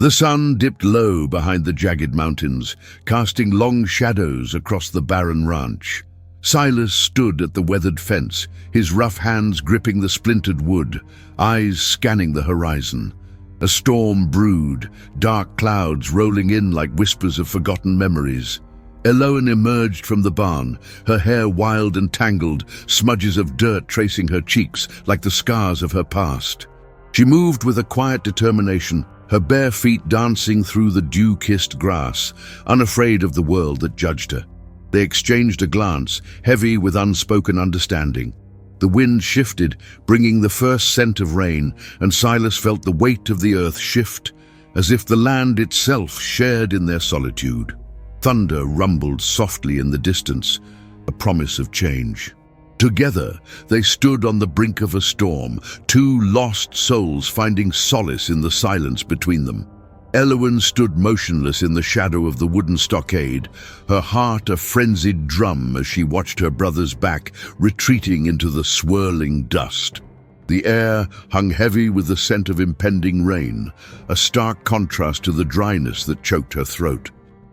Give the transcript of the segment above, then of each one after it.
The sun dipped low behind the jagged mountains, casting long shadows across the barren ranch. Silas stood at the weathered fence, his rough hands gripping the splintered wood, eyes scanning the horizon. A storm brewed, dark clouds rolling in like whispers of forgotten memories. Eloan emerged from the barn, her hair wild and tangled, smudges of dirt tracing her cheeks like the scars of her past. She moved with a quiet determination, her bare feet dancing through the dew-kissed grass, unafraid of the world that judged her. They exchanged a glance, heavy with unspoken understanding. The wind shifted, bringing the first scent of rain, and Silas felt the weight of the earth shift, as if the land itself shared in their solitude. Thunder rumbled softly in the distance, a promise of change. Together, they stood on the brink of a storm, two lost souls finding solace in the silence between them. Eloan stood motionless in the shadow of the wooden stockade, her heart a frenzied drum as she watched her brother's back retreating into the swirling dust. The air hung heavy with the scent of impending rain, a stark contrast to the dryness that choked her throat.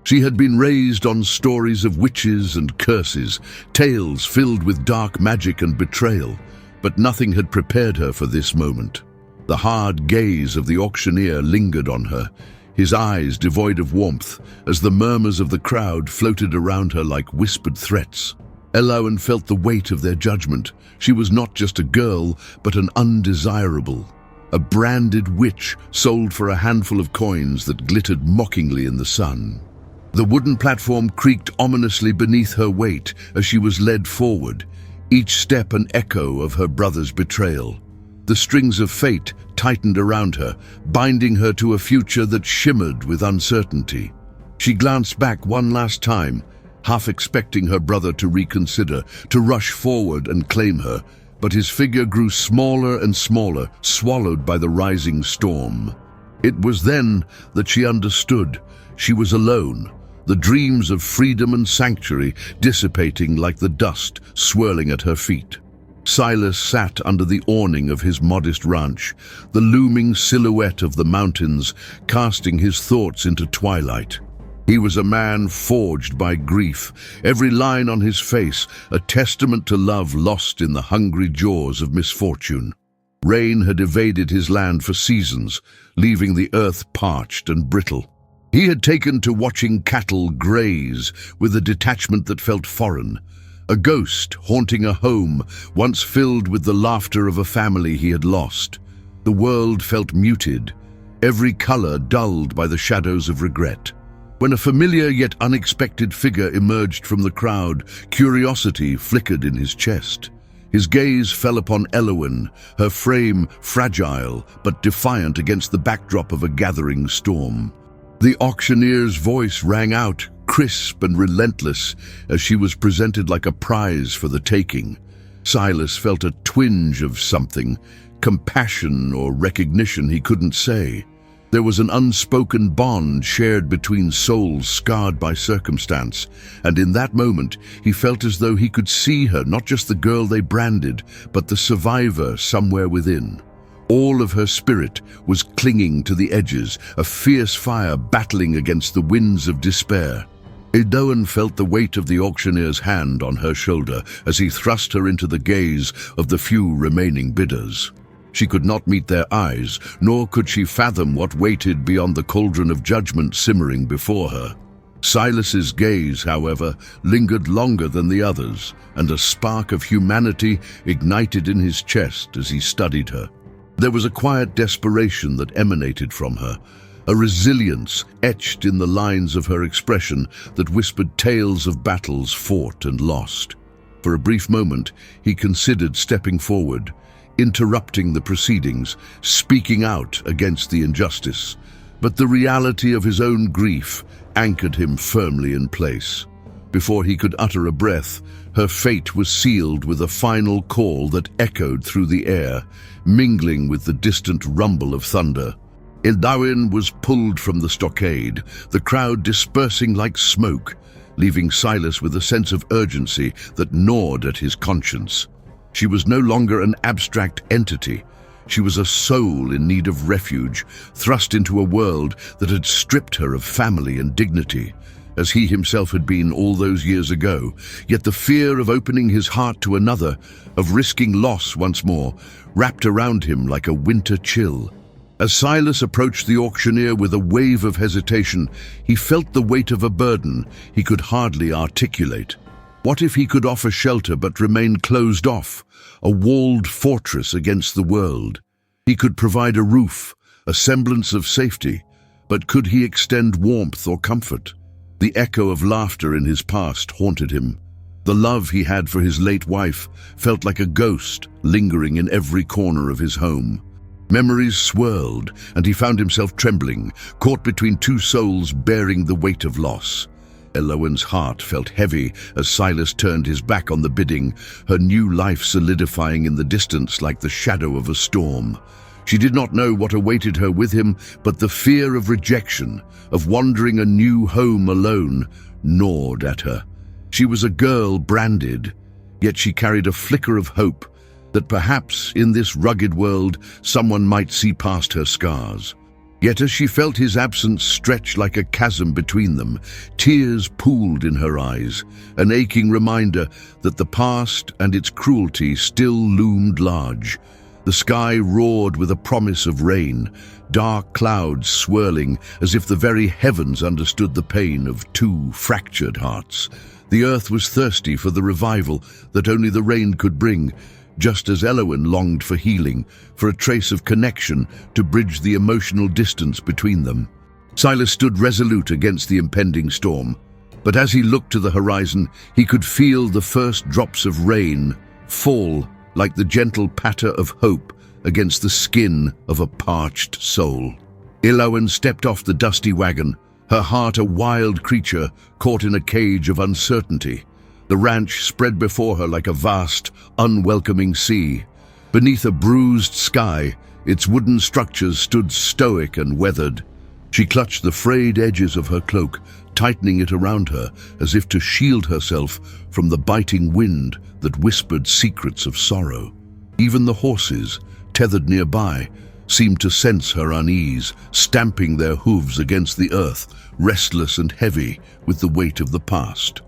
She had been raised on stories of witches and curses, tales filled with dark magic and betrayal, but nothing had prepared her for this moment. The hard gaze of the auctioneer lingered on her, his eyes devoid of warmth, as the murmurs of the crowd floated around her like whispered threats. Eloan felt the weight of their judgment. She was not just a girl, but an undesirable, a branded witch sold for a handful of coins that glittered mockingly in the sun. The wooden platform creaked ominously beneath her weight as she was led forward, each step an echo of her brother's betrayal. The strings of fate tightened around her, binding her to a future that shimmered with uncertainty. She glanced back one last time, half expecting her brother to reconsider, to rush forward and claim her, but his figure grew smaller and smaller, swallowed by the rising storm. It was then that she understood. She was alone, the dreams of freedom and sanctuary dissipating like the dust swirling at her feet. Silas sat under the awning of his modest ranch, the looming silhouette of the mountains casting his thoughts into twilight. He was a man forged by grief, every line on his face a testament to love lost in the hungry jaws of misfortune. Rain had evaded his land for seasons, leaving the earth parched and brittle. He had taken to watching cattle graze with a detachment that felt foreign, a ghost haunting a home once filled with the laughter of a family he had lost. The world felt muted, every color dulled by the shadows of regret. When a familiar yet unexpected figure emerged from the crowd, curiosity flickered in his chest. His gaze fell upon Eloan, her frame fragile but defiant against the backdrop of a gathering storm. The auctioneer's voice rang out, crisp and relentless, as she was presented like a prize for the taking. Silas felt a twinge of something, compassion or recognition he couldn't say. There was an unspoken bond shared between souls scarred by circumstance, and in that moment he felt as though he could see her, not just the girl they branded, but the survivor somewhere within. All of her spirit was clinging to the edges, a fierce fire battling against the winds of despair. Eloan felt the weight of the auctioneer's hand on her shoulder as he thrust her into the gaze of the few remaining bidders. She could not meet their eyes, nor could she fathom what waited beyond the cauldron of judgment simmering before her. Silas's gaze, however, lingered longer than the others, and a spark of humanity ignited in his chest as he studied her. There was a quiet desperation that emanated from her, a resilience etched in the lines of her expression that whispered tales of battles fought and lost. For a brief moment, he considered stepping forward, interrupting the proceedings, speaking out against the injustice. But the reality of his own grief anchored him firmly in place. Before he could utter a breath, her fate was sealed with a final call that echoed through the air, mingling with the distant rumble of thunder. Eloan was pulled from the stockade, the crowd dispersing like smoke, leaving Silas with a sense of urgency that gnawed at his conscience. She was no longer an abstract entity. She was a soul in need of refuge, thrust into a world that had stripped her of family and dignity, as he himself had been all those years ago. Yet the fear of opening his heart to another, of risking loss once more, wrapped around him like a winter chill. As Silas approached the auctioneer with a wave of hesitation, he felt the weight of a burden he could hardly articulate. What if he could offer shelter but remain closed off, a walled fortress against the world? He could provide a roof, a semblance of safety, but could he extend warmth or comfort? The echo of laughter in his past haunted him. The love he had for his late wife felt like a ghost lingering in every corner of his home. Memories swirled, and he found himself trembling, caught between two souls bearing the weight of loss. Elowen's heart felt heavy as Silas turned his back on the bidding, her new life solidifying in the distance like the shadow of a storm. She did not know what awaited her with him, but the fear of rejection, of wandering a new home alone, gnawed at her. She was a girl branded, yet she carried a flicker of hope that perhaps in this rugged world someone might see past her scars. Yet as she felt his absence stretch like a chasm between them, tears pooled in her eyes, an aching reminder that the past and its cruelty still loomed large. The sky roared with a promise of rain, dark clouds swirling as if the very heavens understood the pain of two fractured hearts. The earth was thirsty for the revival that only the rain could bring, just as Elowen longed for healing, for a trace of connection to bridge the emotional distance between them. Silas stood resolute against the impending storm, but as he looked to the horizon, he could feel the first drops of rain fall like the gentle patter of hope against the skin of a parched soul. Elowen stepped off the dusty wagon, her heart a wild creature caught in a cage of uncertainty. The ranch spread before her like a vast, unwelcoming sea. Beneath a bruised sky, its wooden structures stood stoic and weathered. She clutched the frayed edges of her cloak, tightening it around her as if to shield herself from the biting wind that whispered secrets of sorrow. Even the horses, tethered nearby, seemed to sense her unease, stamping their hooves against the earth, restless and heavy with the weight of the past.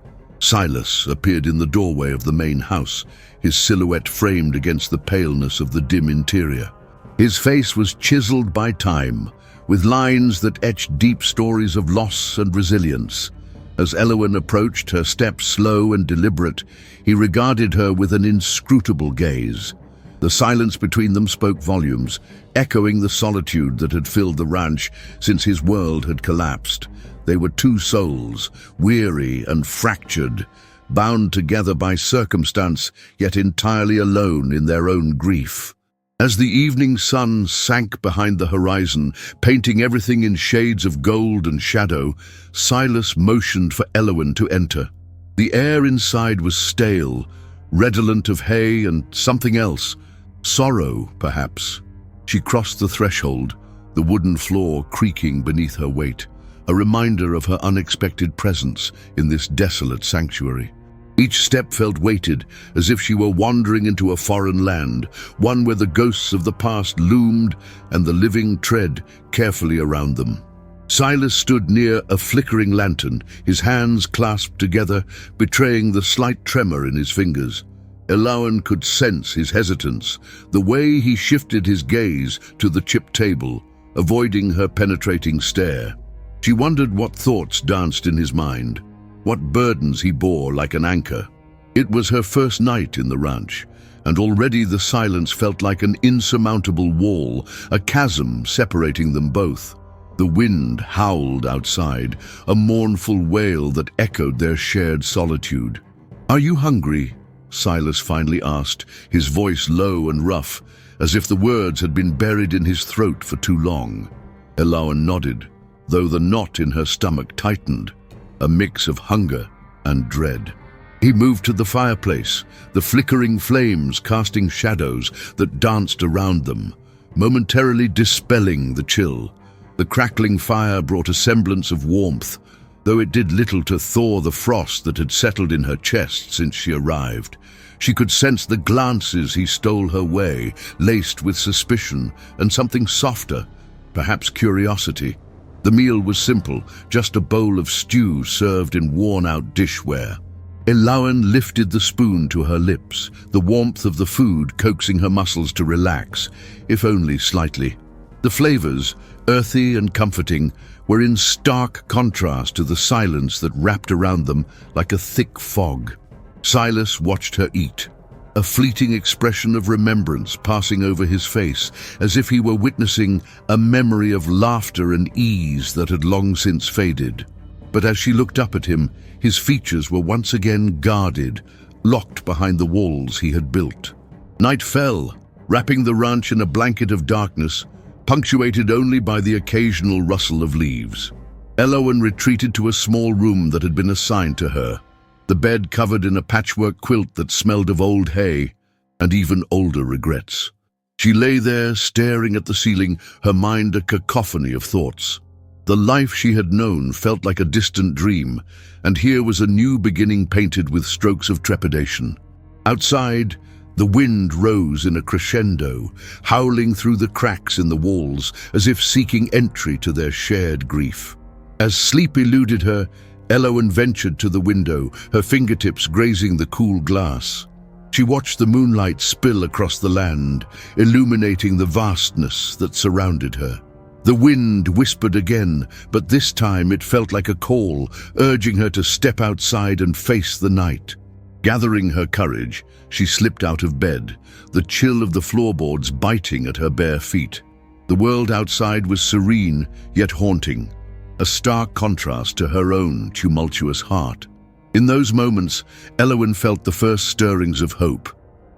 Silas appeared in the doorway of the main house, his silhouette framed against the paleness of the dim interior. His face was chiseled by time, with lines that etched deep stories of loss and resilience. As Elowen approached, her steps slow and deliberate, he regarded her with an inscrutable gaze. The silence between them spoke volumes, echoing the solitude that had filled the ranch since his world had collapsed. They were two souls, weary and fractured, bound together by circumstance, yet entirely alone in their own grief. As the evening sun sank behind the horizon, painting everything in shades of gold and shadow, Silas motioned for Elowen to enter. The air inside was stale, redolent of hay and something else, sorrow, perhaps. She crossed the threshold, the wooden floor creaking beneath her weight, a reminder of her unexpected presence in this desolate sanctuary. Each step felt weighted, as if she were wandering into a foreign land, one where the ghosts of the past loomed and the living tread carefully around them. Silas stood near a flickering lantern, his hands clasped together, betraying the slight tremor in his fingers. Elowen could sense his hesitance, the way he shifted his gaze to the chipped table, avoiding her penetrating stare. She wondered what thoughts danced in his mind, what burdens he bore like an anchor. It was her first night in the ranch, and already the silence felt like an insurmountable wall, a chasm separating them both. The wind howled outside, a mournful wail that echoed their shared solitude. "Are you hungry?" Silas finally asked, his voice low and rough, as if the words had been buried in his throat for too long. Elowen nodded, though the knot in her stomach tightened, a mix of hunger and dread. He moved to the fireplace, the flickering flames casting shadows that danced around them, momentarily dispelling the chill. The crackling fire brought a semblance of warmth, though it did little to thaw the frost that had settled in her chest since she arrived. She could sense the glances he stole her way, laced with suspicion and something softer, perhaps curiosity. The meal was simple, just a bowl of stew served in worn-out dishware. Elawan lifted the spoon to her lips, the warmth of the food coaxing her muscles to relax, if only slightly. The flavors, earthy and comforting, were in stark contrast to the silence that wrapped around them like a thick fog. Silas watched her eat, a fleeting expression of remembrance passing over his face, as if he were witnessing a memory of laughter and ease that had long since faded. But as she looked up at him, his features were once again guarded, locked behind the walls he had built. Night fell, wrapping the ranch in a blanket of darkness, punctuated only by the occasional rustle of leaves. Elawan retreated to a small room that had been assigned to her, the bed covered in a patchwork quilt that smelled of old hay and even older regrets. She lay there, staring at the ceiling, her mind a cacophony of thoughts. The life she had known felt like a distant dream, and here was a new beginning painted with strokes of trepidation. Outside, the wind rose in a crescendo, howling through the cracks in the walls as if seeking entry to their shared grief. As sleep eluded her, Elawan ventured to the window, her fingertips grazing the cool glass. She watched the moonlight spill across the land, illuminating the vastness that surrounded her. The wind whispered again, but this time it felt like a call, urging her to step outside and face the night. Gathering her courage, she slipped out of bed, the chill of the floorboards biting at her bare feet. The world outside was serene, yet haunting, a stark contrast to her own tumultuous heart. In those moments, Elawan felt the first stirrings of hope.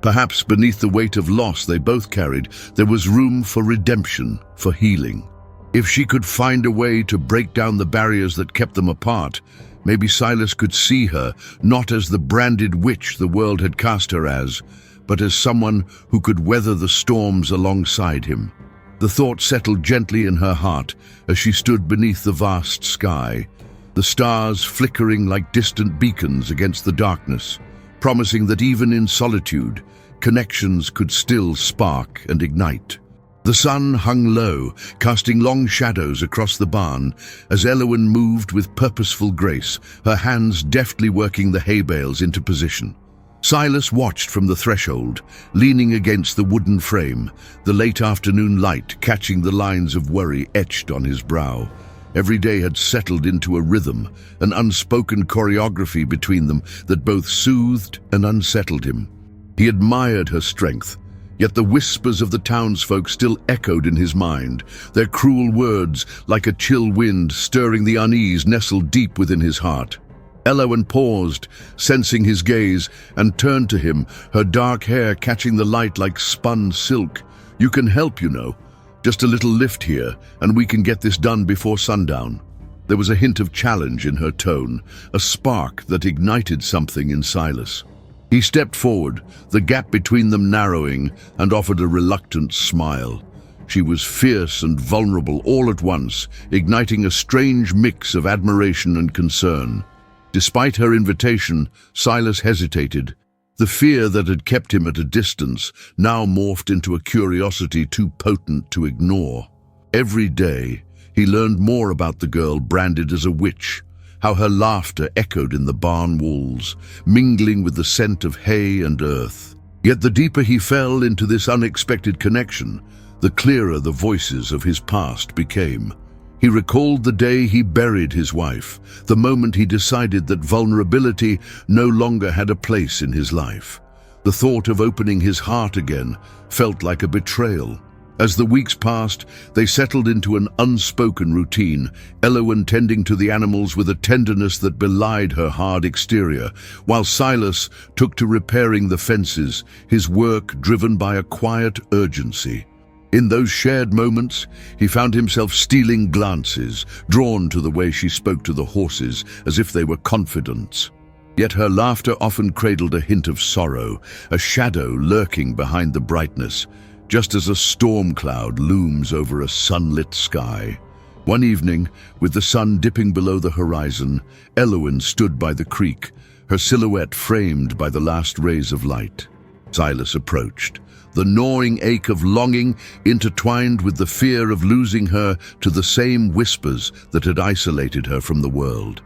Perhaps beneath the weight of loss they both carried, there was room for redemption, for healing. If she could find a way to break down the barriers that kept them apart, maybe Silas could see her not as the branded witch the world had cast her as, but as someone who could weather the storms alongside him. The thought settled gently in her heart as she stood beneath the vast sky, the stars flickering like distant beacons against the darkness, promising that even in solitude, connections could still spark and ignite. The sun hung low, casting long shadows across the barn as Elawan moved with purposeful grace, her hands deftly working the hay bales into position. Silas watched from the threshold, leaning against the wooden frame, the late afternoon light catching the lines of worry etched on his brow. Every day had settled into a rhythm, an unspoken choreography between them that both soothed and unsettled him. He admired her strength, yet the whispers of the townsfolk still echoed in his mind, their cruel words like a chill wind stirring the unease nestled deep within his heart. Elawan paused, sensing his gaze, and turned to him, her dark hair catching the light like spun silk. "You can help, you know. Just a little lift here, and we can get this done before sundown." There was a hint of challenge in her tone, a spark that ignited something in Silas. He stepped forward, the gap between them narrowing, and offered a reluctant smile. She was fierce and vulnerable all at once, igniting a strange mix of admiration and concern. Despite her invitation, Silas hesitated. The fear that had kept him at a distance now morphed into a curiosity too potent to ignore. Every day, he learned more about the girl branded as a witch, how her laughter echoed in the barn walls, mingling with the scent of hay and earth. Yet the deeper he fell into this unexpected connection, the clearer the voices of his past became. He recalled the day he buried his wife, the moment he decided that vulnerability no longer had a place in his life. The thought of opening his heart again felt like a betrayal. As the weeks passed, they settled into an unspoken routine, Elawan tending to the animals with a tenderness that belied her hard exterior, while Silas took to repairing the fences, his work driven by a quiet urgency. In those shared moments, he found himself stealing glances, drawn to the way she spoke to the horses as if they were confidants. Yet her laughter often cradled a hint of sorrow, a shadow lurking behind the brightness, just as a storm cloud looms over a sunlit sky. One evening, with the sun dipping below the horizon, Elowyn stood by the creek, her silhouette framed by the last rays of light. Silas approached, the gnawing ache of longing intertwined with the fear of losing her to the same whispers that had isolated her from the world.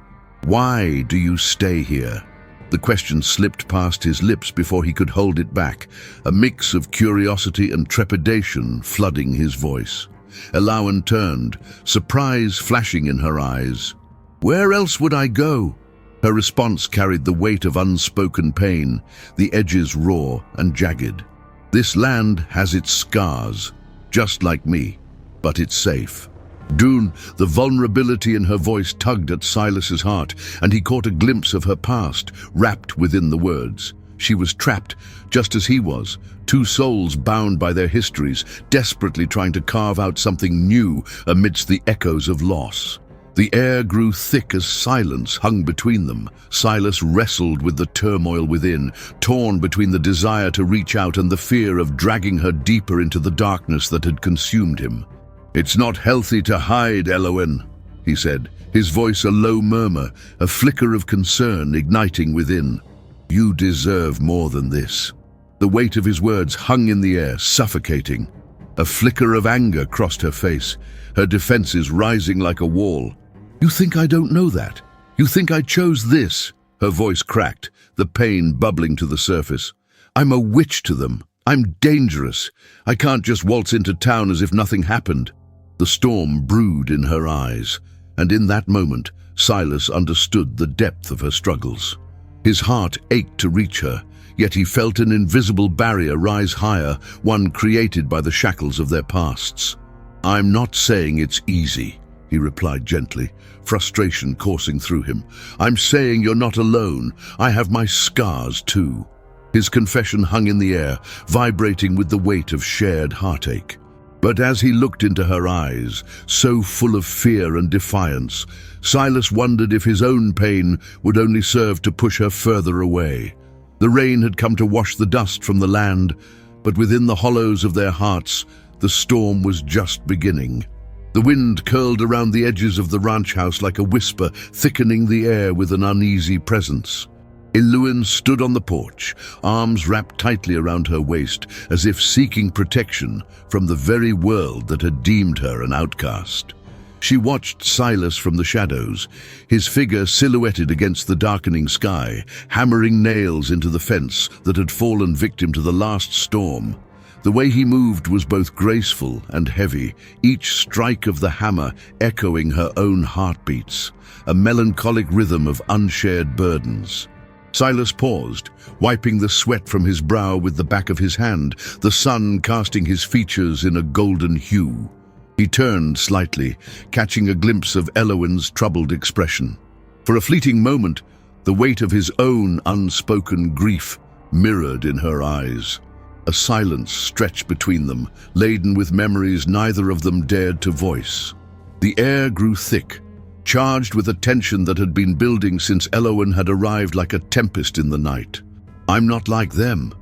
"Why do you stay here?" The question slipped past his lips before he could hold it back, a mix of curiosity and trepidation flooding his voice. Elowyn turned, surprise flashing in her eyes. "Where else would I go?" Her response carried the weight of unspoken pain, the edges raw and jagged. "This land has its scars, just like me, but it's safe." Dune, the vulnerability in her voice tugged at Silas's heart, and he caught a glimpse of her past, wrapped within the words. She was trapped, just as he was, two souls bound by their histories, desperately trying to carve out something new amidst the echoes of loss. The air grew thick as silence hung between them. Silas wrestled with the turmoil within, torn between the desire to reach out and the fear of dragging her deeper into the darkness that had consumed him. "It's not healthy to hide, Elowyn," he said, his voice a low murmur, a flicker of concern igniting within. "You deserve more than this." The weight of his words hung in the air, suffocating. A flicker of anger crossed her face, her defenses rising like a wall. "You think I don't know that? You think I chose this?" Her voice cracked, the pain bubbling to the surface. "I'm a witch to them. I'm dangerous. I can't just waltz into town as if nothing happened." The storm brewed in her eyes, and in that moment, Silas understood the depth of her struggles. His heart ached to reach her, yet he felt an invisible barrier rise higher, one created by the shackles of their pasts. "I'm not saying it's easy," he replied gently, frustration coursing through him. "I'm saying you're not alone. I have my scars too." His confession hung in the air, vibrating with the weight of shared heartache. But as he looked into her eyes, so full of fear and defiance, Silas wondered if his own pain would only serve to push her further away. The rain had come to wash the dust from the land, but within the hollows of their hearts, the storm was just beginning. The wind curled around the edges of the ranch house like a whisper, thickening the air with an uneasy presence. Elowyn stood on the porch, arms wrapped tightly around her waist, as if seeking protection from the very world that had deemed her an outcast. She watched Silas from the shadows, his figure silhouetted against the darkening sky, hammering nails into the fence that had fallen victim to the last storm. The way he moved was both graceful and heavy, each strike of the hammer echoing her own heartbeats, a melancholic rhythm of unshared burdens. Silas paused, wiping the sweat from his brow with the back of his hand, the sun casting his features in a golden hue. He turned slightly, catching a glimpse of Elowyn's troubled expression. For a fleeting moment, the weight of his own unspoken grief mirrored in her eyes. A silence stretched between them, laden with memories neither of them dared to voice. The air grew thick, charged with a tension that had been building since Elowyn had arrived like a tempest in the night. "I'm not like them,"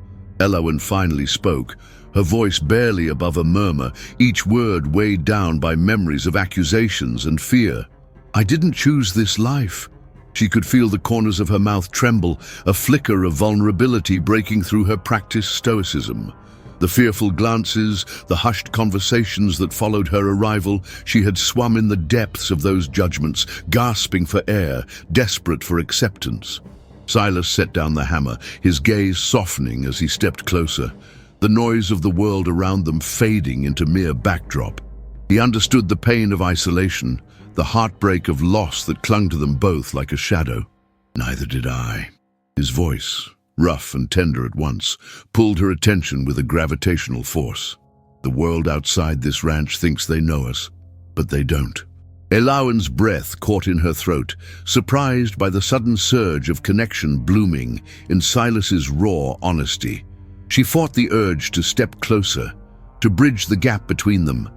Elowyn finally spoke, her voice barely above a murmur, each word weighed down by memories of accusations and fear. "I didn't choose this life." She could feel the corners of her mouth tremble, a flicker of vulnerability breaking through her practiced stoicism. The fearful glances, the hushed conversations that followed her arrival, she had swum in the depths of those judgments, gasping for air, desperate for acceptance. Silas set down the hammer, his gaze softening as he stepped closer, the noise of the world around them fading into mere backdrop. He understood the pain of isolation, the heartbreak of loss that clung to them both like a shadow. "Neither did I." His voice, rough and tender at once, pulled her attention with a gravitational force. "The world outside this ranch thinks they know us, but they don't." Elowyn's breath caught in her throat, surprised by the sudden surge of connection blooming in Silas's raw honesty. She fought the urge to step closer, to bridge the gap between them,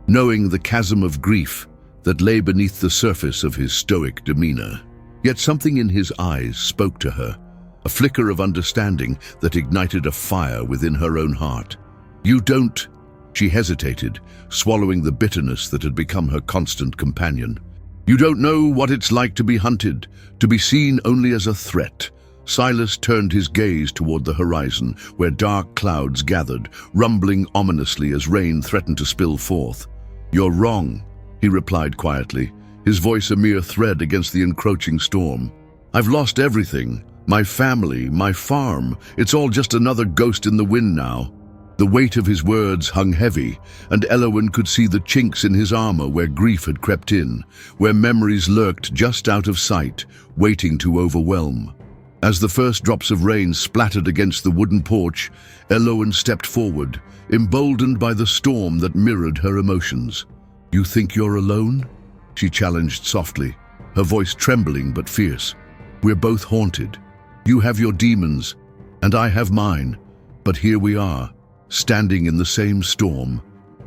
knowing the chasm of grief that lay beneath the surface of his stoic demeanor. Yet something in his eyes spoke to her, a flicker of understanding that ignited a fire within her own heart. "You don't," She hesitated, swallowing the bitterness that had become her constant companion. "You don't know what it's like to be hunted, to be seen only as a threat." Silas turned his gaze toward the horizon, where dark clouds gathered, rumbling ominously as rain threatened to spill forth. "You're wrong," he replied quietly, his voice a mere thread against the encroaching storm. "I've lost everything. My family, my farm. It's all just another ghost in the wind now." The weight of his words hung heavy, and Elowen could see the chinks in his armor where grief had crept in, where memories lurked just out of sight, waiting to overwhelm. As the first drops of rain splattered against the wooden porch, Elowen stepped forward, emboldened by the storm that mirrored her emotions. "You think you're alone?" she challenged softly, her voice trembling but fierce. "We're both haunted. You have your demons, and I have mine, but here we are, standing in the same storm."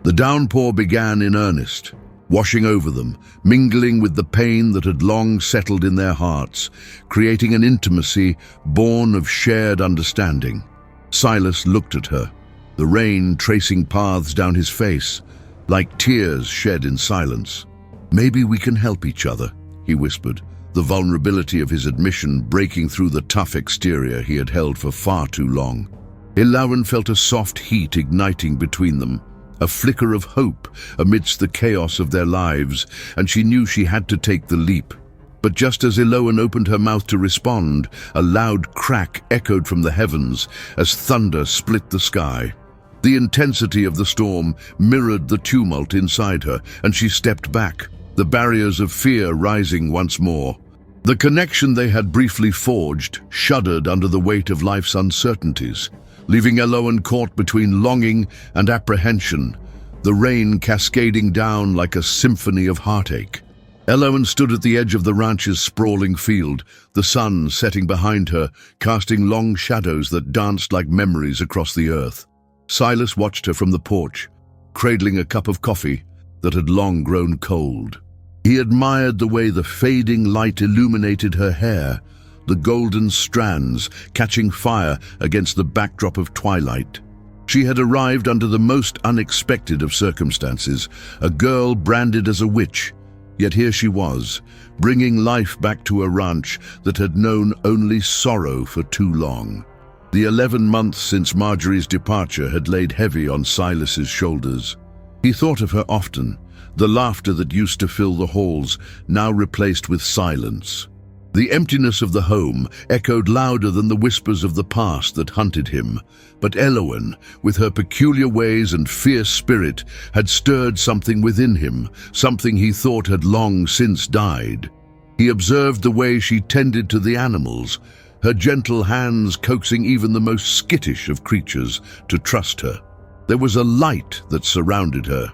The downpour began in earnest, washing over them, mingling with the pain that had long settled in their hearts, creating an intimacy born of shared understanding. Silas looked at her, the rain tracing paths down his face, like tears shed in silence. "Maybe we can help each other," he whispered, the vulnerability of his admission breaking through the tough exterior he had held for far too long. Elowen felt a soft heat igniting between them, a flicker of hope amidst the chaos of their lives, and she knew she had to take the leap. But just as Elowen opened her mouth to respond, a loud crack echoed from the heavens as thunder split the sky. The intensity of the storm mirrored the tumult inside her, and she stepped back, the barriers of fear rising once more. The connection they had briefly forged shuddered under the weight of life's uncertainties, leaving Elowen caught between longing and apprehension, the rain cascading down like a symphony of heartache. Elowen stood at the edge of the ranch's sprawling field, the sun setting behind her, casting long shadows that danced like memories across the earth. Silas watched her from the porch, cradling a cup of coffee that had long grown cold. He admired the way the fading light illuminated her hair, the golden strands catching fire against the backdrop of twilight. She had arrived under the most unexpected of circumstances, a girl branded as a witch, yet here she was, bringing life back to a ranch that had known only sorrow for too long. The 11 months since Marjorie's departure had laid heavy on Silas's shoulders. He thought of her often, the laughter that used to fill the halls, now replaced with silence. The emptiness of the home echoed louder than the whispers of the past that hunted him, but Elowen, with her peculiar ways and fierce spirit, had stirred something within him, something he thought had long since died. He observed the way she tended to the animals, her gentle hands coaxing even the most skittish of creatures to trust her. There was a light that surrounded her,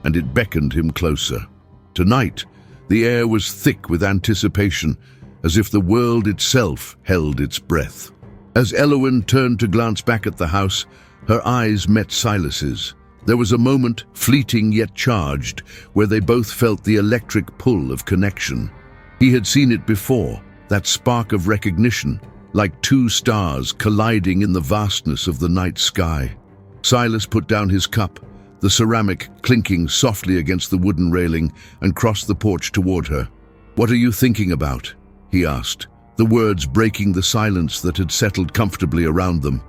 and it beckoned him closer. Tonight, the air was thick with anticipation, as if the world itself held its breath. As Elowen turned to glance back at the house, her eyes met Silas's. There was a moment, fleeting yet charged, where they both felt the electric pull of connection. He had seen it before, that spark of recognition, like two stars colliding in the vastness of the night sky. Silas put down his cup, the ceramic clinking softly against the wooden railing, and crossed the porch toward her. "What are you thinking about?" he asked, the words breaking the silence that had settled comfortably around them.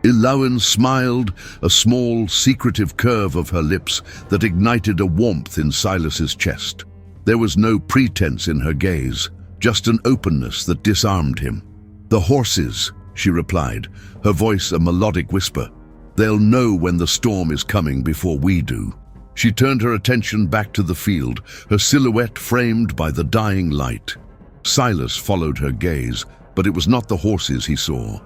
Elowen smiled, a small, secretive curve of her lips that ignited a warmth in Silas's chest. There was no pretense in her gaze, just an openness that disarmed him. "The horses," she replied, her voice a melodic whisper. "They'll know when the storm is coming before we do." She turned her attention back to the field, her silhouette framed by the dying light. Silas followed her gaze, but it was not the horses he saw.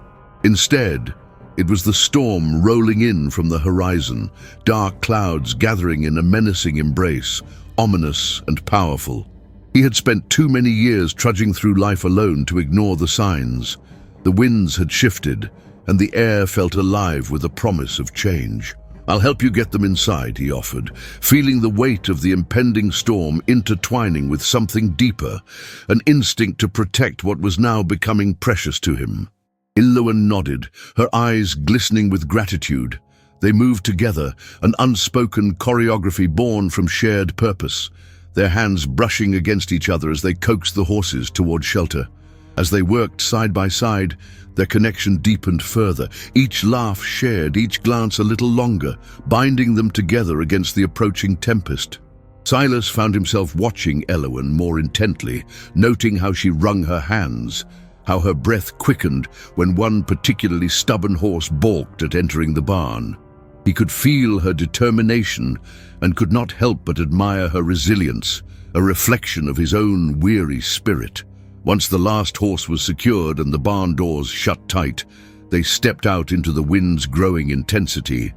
Instead, it was the storm rolling in from the horizon, dark clouds gathering in a menacing embrace, ominous and powerful. He had spent too many years trudging through life alone to ignore the signs. The winds had shifted, and the air felt alive with a promise of change. "I'll help you get them inside," he offered, feeling the weight of the impending storm intertwining with something deeper, an instinct to protect what was now becoming precious to him. Elowen nodded, her eyes glistening with gratitude. They moved together, an unspoken choreography born from shared purpose, their hands brushing against each other as they coaxed the horses toward shelter. As they worked side by side, their connection deepened further, each laugh shared, each glance a little longer, binding them together against the approaching tempest. Silas found himself watching Elowen more intently, noting how she wrung her hands, how her breath quickened when one particularly stubborn horse balked at entering the barn. He could feel her determination and could not help but admire her resilience, a reflection of his own weary spirit. Once the last horse was secured and the barn doors shut tight, they stepped out into the wind's growing intensity.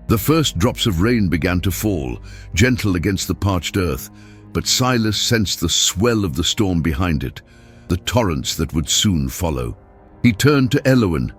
The first drops of rain began to fall, gentle against the parched earth, but Silas sensed the swell of the storm behind it, the torrents that would soon follow. He turned to Elowen,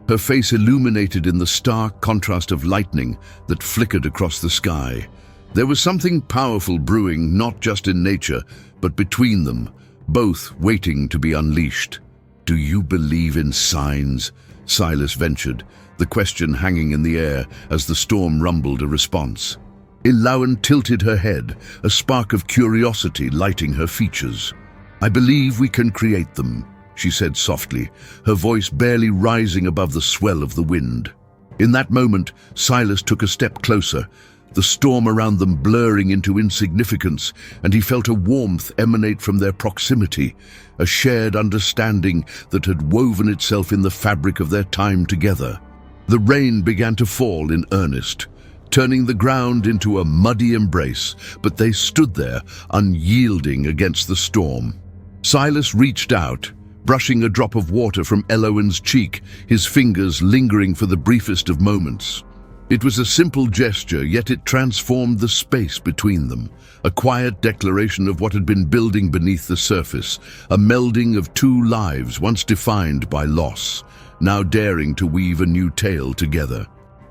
her face illuminated in the stark contrast of lightning that flickered across the sky. There was something powerful brewing, not just in nature, but between them, both waiting to be unleashed. "Do you believe in signs?" Silas ventured, the question hanging in the air as the storm rumbled a response. Elowen tilted her head, a spark of curiosity lighting her features. "I believe we can create them," she said softly, her voice barely rising above the swell of the wind. In that moment, Silas took a step closer, the storm around them blurring into insignificance, and he felt a warmth emanate from their proximity, a shared understanding that had woven itself in the fabric of their time together. The rain began to fall in earnest, turning the ground into a muddy embrace, but they stood there, unyielding against the storm. Silas reached out, brushing a drop of water from Elowen's cheek, his fingers lingering for the briefest of moments. It was a simple gesture, yet it transformed the space between them, a quiet declaration of what had been building beneath the surface, a melding of two lives once defined by loss, now daring to weave a new tale together.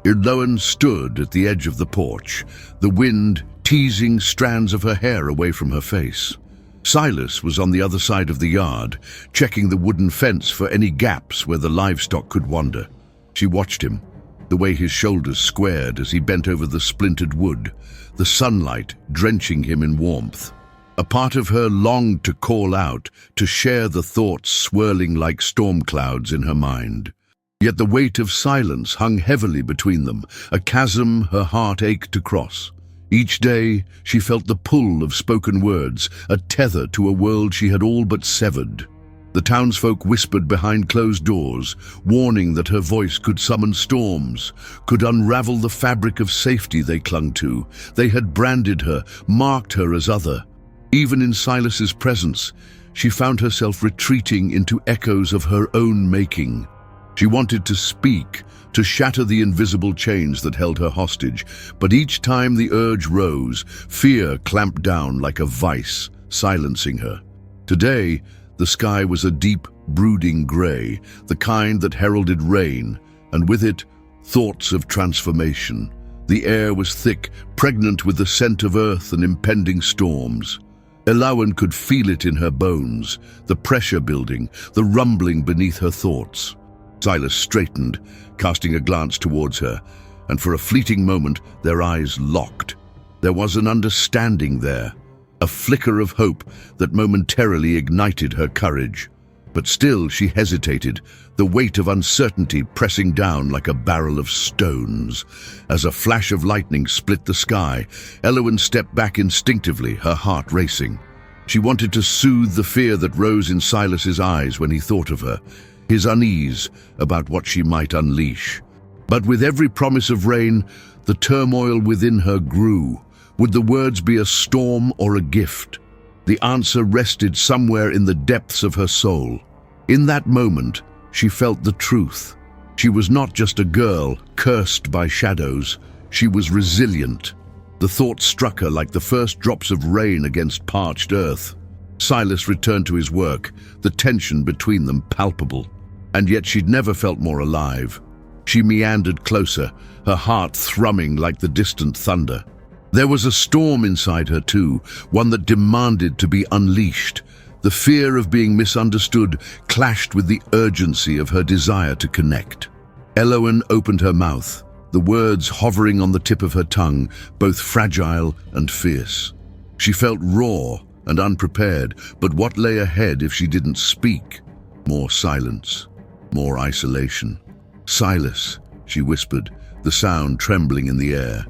Elowen stood at the edge of the porch, the wind teasing strands of her hair away from her face. Silas was on the other side of the yard, checking the wooden fence for any gaps where the livestock could wander. She watched him, the way his shoulders squared as he bent over the splintered wood, the sunlight drenching him in warmth. A part of her longed to call out, to share the thoughts swirling like storm clouds in her mind. Yet the weight of silence hung heavily between them, a chasm her heart ached to cross. Each day she felt the pull of spoken words, a tether to a world she had all but severed. The townsfolk whispered behind closed doors, warning that her voice could summon storms, could unravel the fabric of safety they clung to. They had branded her, marked her as other. Even in Silas's presence, she found herself retreating into echoes of her own making. She wanted to speak, to shatter the invisible chains that held her hostage, but each time the urge rose, fear clamped down like a vice, silencing her. Today, the sky was a deep, brooding grey, the kind that heralded rain, and with it, thoughts of transformation. The air was thick, pregnant with the scent of earth and impending storms. Elowen could feel it in her bones, the pressure building, the rumbling beneath her thoughts. Silas straightened, casting a glance towards her, and for a fleeting moment their eyes locked. There was an understanding there, a flicker of hope that momentarily ignited her courage. But still she hesitated, the weight of uncertainty pressing down like a barrel of stones. As a flash of lightning split the sky, Elowen stepped back instinctively, her heart racing. She wanted to soothe the fear that rose in Silas's eyes when he thought of her, his unease about what she might unleash. But with every promise of rain, the turmoil within her grew. Would the words be a storm or a gift? The answer rested somewhere in the depths of her soul. In that moment, she felt the truth. She was not just a girl cursed by shadows. She was resilient. The thought struck her like the first drops of rain against parched earth. Silas returned to his work, the tension between them palpable. And yet she'd never felt more alive. She meandered closer, her heart thrumming like the distant thunder. There was a storm inside her too, one that demanded to be unleashed. The fear of being misunderstood clashed with the urgency of her desire to connect. Elowen opened her mouth, the words hovering on the tip of her tongue, both fragile and fierce. She felt raw and unprepared, but what lay ahead if she didn't speak? More silence, more isolation. "Silas," she whispered, the sound trembling in the air.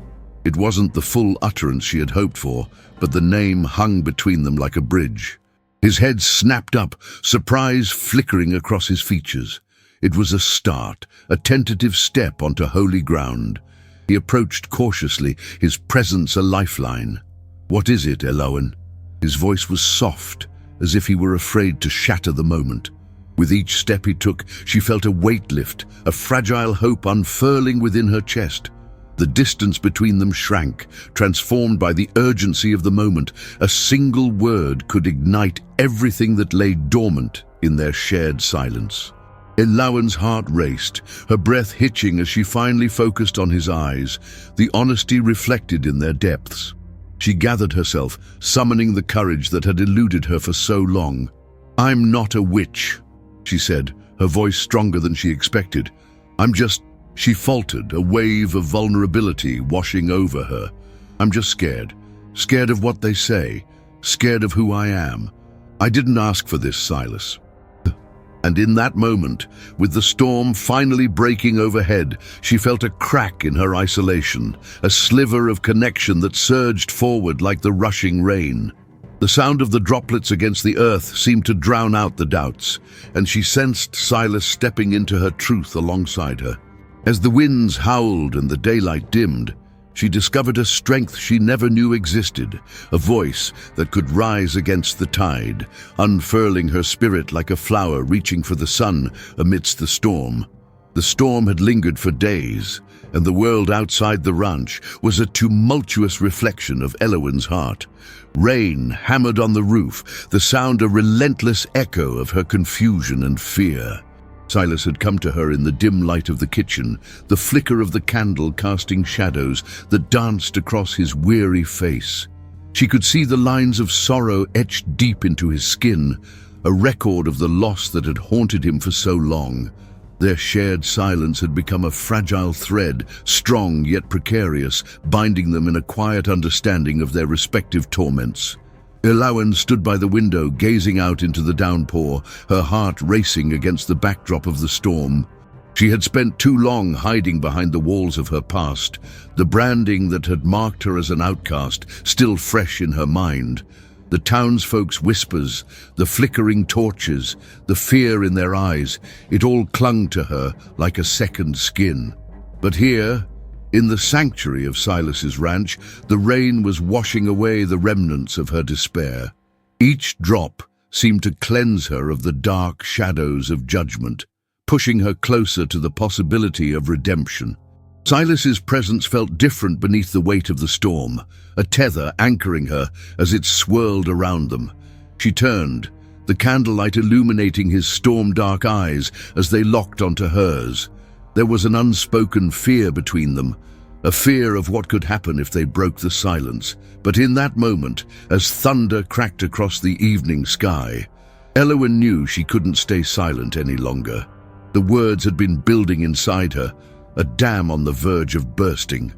It wasn't the full utterance she had hoped for, but the name hung between them like a bridge. His head snapped up, surprise flickering across his features. It was a start, a tentative step onto holy ground. He approached cautiously, his presence a lifeline. "What is it, Elowen?" His voice was soft, as if he were afraid to shatter the moment. With each step he took, she felt a weight lift, a fragile hope unfurling within her chest. The distance between them shrank, transformed by the urgency of the moment. A single word could ignite everything that lay dormant in their shared silence. Elowen's heart raced, her breath hitching as she finally focused on his eyes, the honesty reflected in their depths. She gathered herself, summoning the courage that had eluded her for so long. "I'm not a witch," she said, her voice stronger than she expected. She faltered, a wave of vulnerability washing over her. "I'm just scared. Scared of what they say. Scared of who I am. I didn't ask for this, Silas." And in that moment, with the storm finally breaking overhead, she felt a crack in her isolation, a sliver of connection that surged forward like the rushing rain. The sound of the droplets against the earth seemed to drown out the doubts, and she sensed Silas stepping into her truth alongside her. As the winds howled and the daylight dimmed, she discovered a strength she never knew existed, a voice that could rise against the tide, unfurling her spirit like a flower reaching for the sun amidst the storm. The storm had lingered for days, and the world outside the ranch was a tumultuous reflection of Elowen's heart. Rain hammered on the roof, the sound a relentless echo of her confusion and fear. Silas had come to her in the dim light of the kitchen, the flicker of the candle casting shadows that danced across his weary face. She could see the lines of sorrow etched deep into his skin, a record of the loss that had haunted him for so long. Their shared silence had become a fragile thread, strong yet precarious, binding them in a quiet understanding of their respective torments. Elowen stood by the window, gazing out into the downpour, her heart racing against the backdrop of the storm. She had spent too long hiding behind the walls of her past, the branding that had marked her as an outcast still fresh in her mind. The townsfolk's whispers, the flickering torches, the fear in their eyes, it all clung to her like a second skin. But here, in the sanctuary of Silas's ranch, the rain was washing away the remnants of her despair. Each drop seemed to cleanse her of the dark shadows of judgment, pushing her closer to the possibility of redemption. Silas's presence felt different beneath the weight of the storm, a tether anchoring her as it swirled around them. She turned, the candlelight illuminating his storm-dark eyes as they locked onto hers. There was an unspoken fear between them, a fear of what could happen if they broke the silence. But in that moment, as thunder cracked across the evening sky, Elowen knew she couldn't stay silent any longer. The words had been building inside her, a dam on the verge of bursting.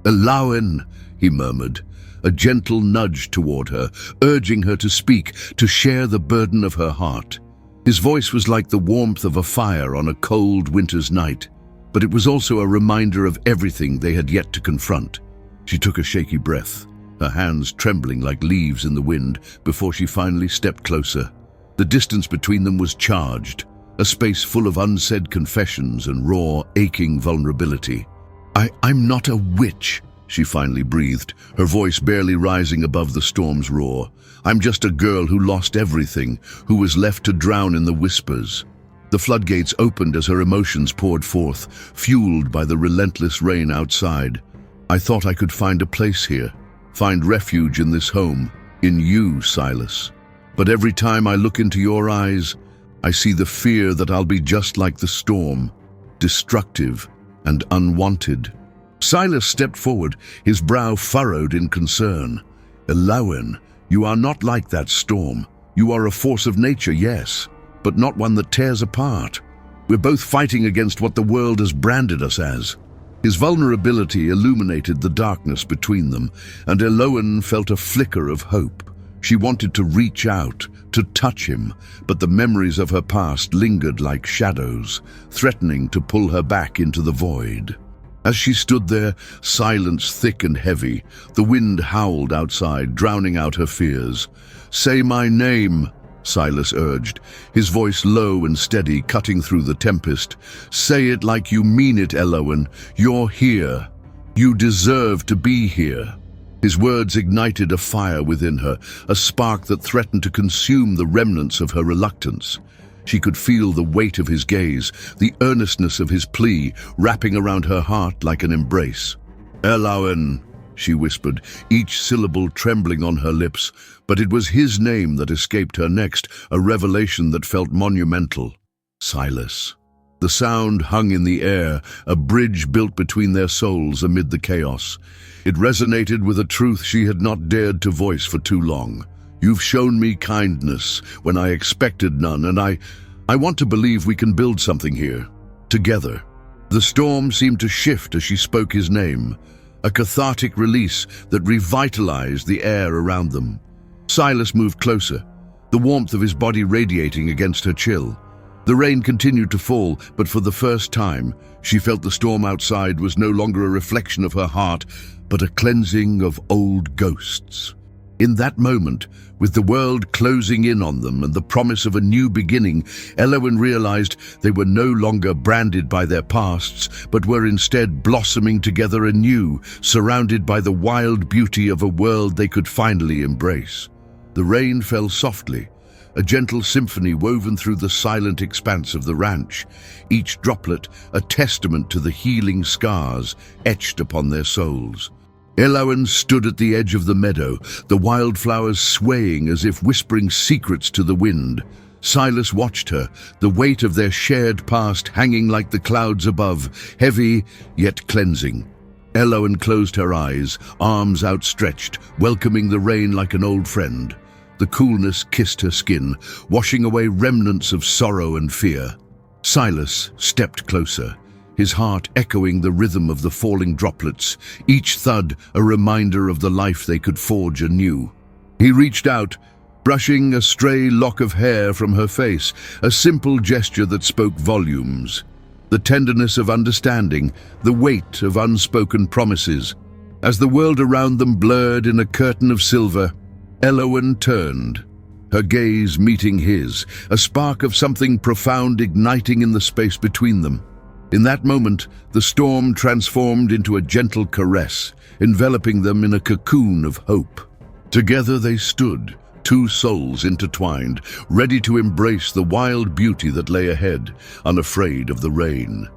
"Elowen," he murmured, a gentle nudge toward her, urging her to speak, to share the burden of her heart. His voice was like the warmth of a fire on a cold winter's night, but it was also a reminder of everything they had yet to confront. She took a shaky breath, her hands trembling like leaves in the wind, before she finally stepped closer. The distance between them was charged, a space full of unsaid confessions and raw, aching vulnerability. I'm not a witch," she finally breathed, her voice barely rising above the storm's roar. "I'm just a girl who lost everything, who was left to drown in the whispers." The floodgates opened as her emotions poured forth, fueled by the relentless rain outside. "I thought I could find a place here, find refuge in this home, in you, Silas. But every time I look into your eyes, I see the fear that I'll be just like the storm, destructive and unwanted." Silas stepped forward, his brow furrowed in concern. "Elowen, you are not like that storm. You are a force of nature, yes, but not one that tears apart. We're both fighting against what the world has branded us as." His vulnerability illuminated the darkness between them, and Eloan felt a flicker of hope. She wanted to reach out, to touch him, but the memories of her past lingered like shadows, threatening to pull her back into the void. As she stood there, silence thick and heavy, the wind howled outside, drowning out her fears. "Say my name," Silas urged, his voice low and steady, cutting through the tempest. "Say it like you mean it, Eloan. You're here. You deserve to be here." His words ignited a fire within her, a spark that threatened to consume the remnants of her reluctance. She could feel the weight of his gaze, the earnestness of his plea, wrapping around her heart like an embrace. "Eloan," she whispered, each syllable trembling on her lips, but it was his name that escaped her next, a revelation that felt monumental. Silas. The sound hung in the air, a bridge built between their souls amid the chaos. It resonated with a truth she had not dared to voice for too long. "You've shown me kindness when I expected none, and I want to believe we can build something here, together." The storm seemed to shift as she spoke his name, a cathartic release that revitalized the air around them. Silas moved closer, the warmth of his body radiating against her chill. The rain continued to fall, but for the first time, she felt the storm outside was no longer a reflection of her heart, but a cleansing of old ghosts. In that moment, with the world closing in on them and the promise of a new beginning, Eloan realized they were no longer branded by their pasts, but were instead blossoming together anew, surrounded by the wild beauty of a world they could finally embrace. The rain fell softly, a gentle symphony woven through the silent expanse of the ranch, each droplet a testament to the healing scars etched upon their souls. Eloan stood at the edge of the meadow, the wildflowers swaying as if whispering secrets to the wind. Silas watched her, the weight of their shared past hanging like the clouds above, heavy yet cleansing. Eloan closed her eyes, arms outstretched, welcoming the rain like an old friend. The coolness kissed her skin, washing away remnants of sorrow and fear. Silas stepped closer, his heart echoing the rhythm of the falling droplets, each thud a reminder of the life they could forge anew. He reached out, brushing a stray lock of hair from her face, a simple gesture that spoke volumes. The tenderness of understanding, the weight of unspoken promises. As the world around them blurred in a curtain of silver, Eloan turned, her gaze meeting his, a spark of something profound igniting in the space between them. In that moment, the storm transformed into a gentle caress, enveloping them in a cocoon of hope. Together they stood, two souls intertwined, ready to embrace the wild beauty that lay ahead, unafraid of the rain.